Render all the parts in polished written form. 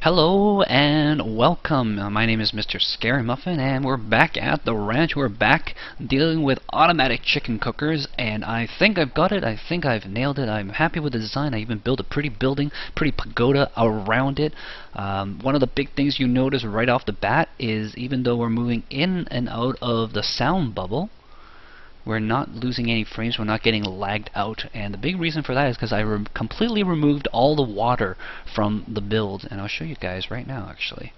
Hello and welcome. My name is MrScaryMuffin and we're back at the ranch. We're back dealing with automatic chicken cookers, and I think I've got it. I think I've nailed it. I'm happy with the design. I even built a pretty building, pretty pagoda around it. One of the big things you notice right off the bat is even though we're moving in and out of the sound bubble, we're not losing any frames, we're not getting lagged out, and the big reason for that is because I completely removed all the water from the build, and I'll show you guys right now actually.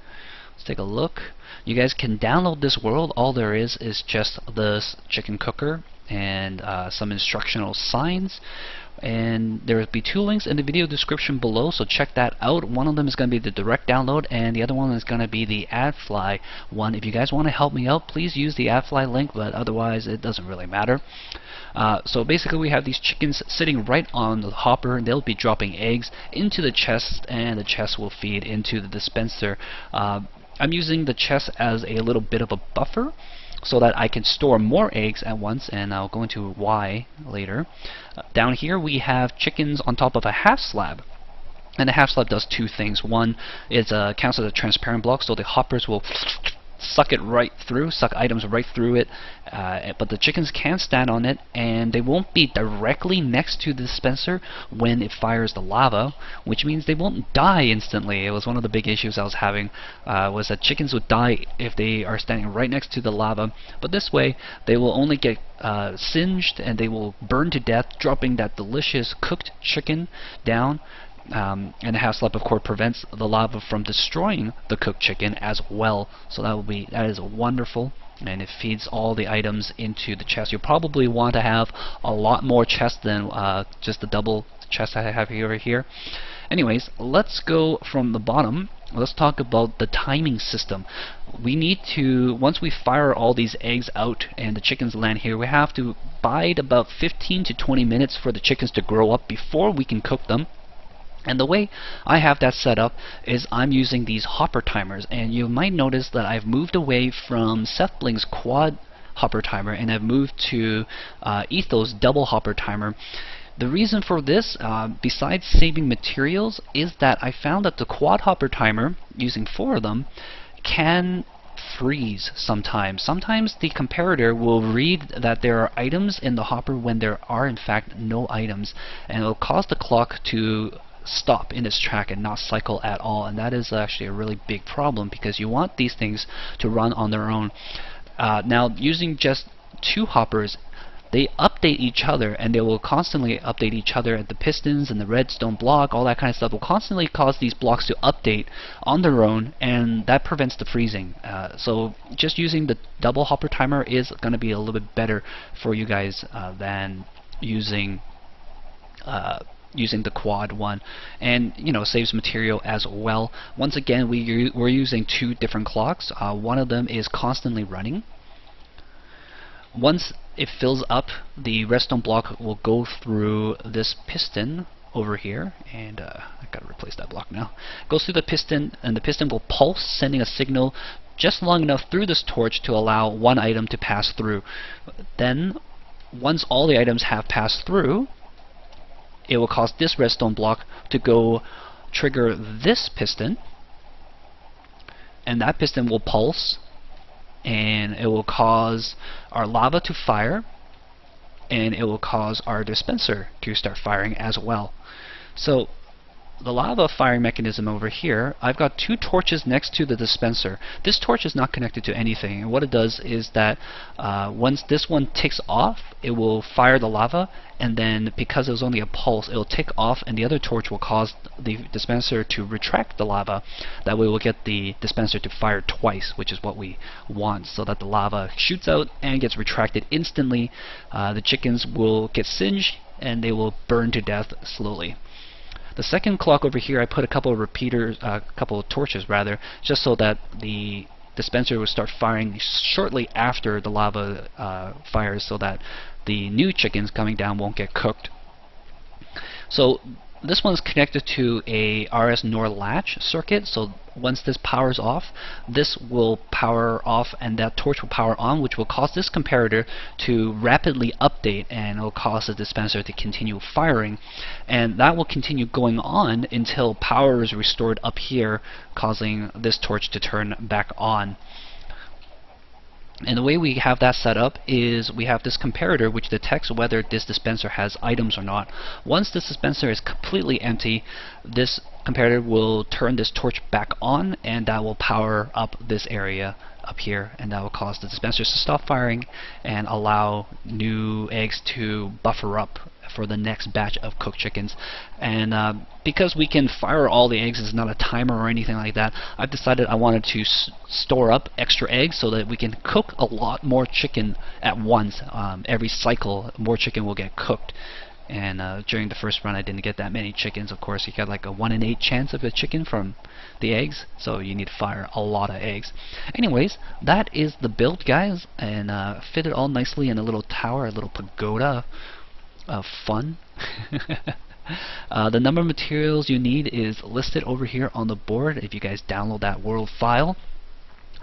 Let's take a look. You guys can download this world. All there is just this chicken cooker and some instructional signs, and there will be two links in the video description below, so check that out. One of them is going to be the direct download, and the other one is going to be the AdFly one. If you guys want to help me out, please use the AdFly link, but otherwise it doesn't really matter. So basically we have these chickens sitting right on the hopper, and they'll be dropping eggs into the chest, and the chest will feed into the dispenser. I'm using the chest as a little bit of a buffer so that I can store more eggs at once, and I'll go into why later. Down here we have chickens on top of a half slab, and the half slab does two things. One is counts as a transparent block, so the hoppers will suck items right through it, but the chickens can stand on it, and they won't be directly next to the dispenser when it fires the lava, which means they won't die instantly. It was one of the big issues I was having, was that chickens would die if they are standing right next to the lava, but this way they will only get singed and they will burn to death, dropping that delicious cooked chicken down. And the half slab of course prevents the lava from destroying the cooked chicken as well, so that is wonderful, and it feeds all the items into the chest. You'll probably want to have a lot more chest than just the double chest I have here. Anyways, let's go from the bottom. Let's talk about the timing system. We need to, once we fire all these eggs out and the chickens land here, we have to bide about 15 to 20 minutes for the chickens to grow up before we can cook them. And the way I have that set up is I'm using these hopper timers, and you might notice that I've moved away from SethBling's quad hopper timer and I've moved to Ethos double hopper timer. The reason for this, besides saving materials, is that I found that the quad hopper timer, using 4 of them, can freeze sometimes. Sometimes the comparator will read that there are items in the hopper when there are in fact no items, and it will cause the clock to stop in its track and not cycle at all, and that is actually a really big problem because you want these things to run on their own. Now, using just 2 hoppers, they update each other, and they will constantly update each other at the pistons and the redstone block. All that kind of stuff will constantly cause these blocks to update on their own, and that prevents the freezing. So just using the double hopper timer is going to be a little bit better for you guys than using the quad one, and saves material as well. Once again, we're using 2 different clocks. One of them is constantly running. Once it fills up, the redstone block will go through this piston over here, and I gotta replace that block now. It goes through the piston, and the piston will pulse, sending a signal just long enough through this torch to allow one item to pass through. Then once all the items have passed through, it will cause this redstone block to go trigger this piston, and that piston will pulse, and it will cause our lava to fire, and it will cause our dispenser to start firing as well. So the lava firing mechanism over here, I've got 2 torches next to the dispenser. This torch is not connected to anything, and what it does is that once this one ticks off, it will fire the lava, and then because it was only a pulse, it will tick off, and the other torch will cause the dispenser to retract the lava. That way we'll get the dispenser to fire twice, which is what we want, so that the lava shoots out and gets retracted instantly. The chickens will get singed, and they will burn to death slowly. The second clock over here, I put a couple of repeaters, a couple of torches rather, just so that the dispenser will start firing shortly after the lava fires, so that the new chickens coming down won't get cooked. So this one's connected to a RS NOR latch circuit, so once this powers off, this will power off and that torch will power on, which will cause this comparator to rapidly update, and it will cause the dispenser to continue firing, and that will continue going on until power is restored up here, causing this torch to turn back on. And the way we have that set up is we have this comparator which detects whether this dispenser has items or not. Once this dispenser is completely empty, this comparator will turn this torch back on, and that will power up this area up here, and that will cause the dispensers to stop firing and allow new eggs to buffer up for the next batch of cooked chickens. And because we can fire all the eggs, it's not a timer or anything like that, I've decided I wanted to store up extra eggs so that we can cook a lot more chicken at once. Every cycle more chicken will get cooked. And during the first run I didn't get that many chickens. Of course, you got like a 1 in 8 chance of a chicken from the eggs, so you need to fire a lot of eggs. Anyways, that is the build, guys, and fit it all nicely in a little tower, a little pagoda of fun. The number of materials you need is listed over here on the board if you guys download that world file.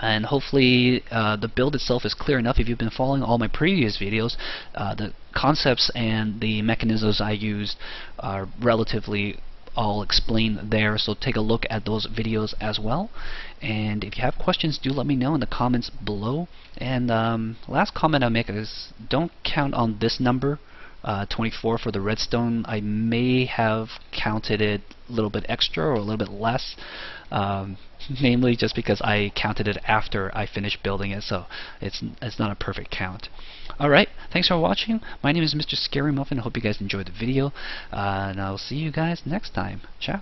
And hopefully the build itself is clear enough. If you've been following all my previous videos, the concepts and the mechanisms I used are relatively all explained there, so take a look at those videos as well. And if you have questions, do let me know in the comments below. And last comment I'll make is don't count on this number, 24 for the redstone. I may have counted it a little bit extra or a little bit less, namely just because I counted it after I finished building it, so it's not a perfect count. Alright, thanks for watching. My name is MrScaryMuffin. I hope you guys enjoyed the video, and I'll see you guys next time. Ciao.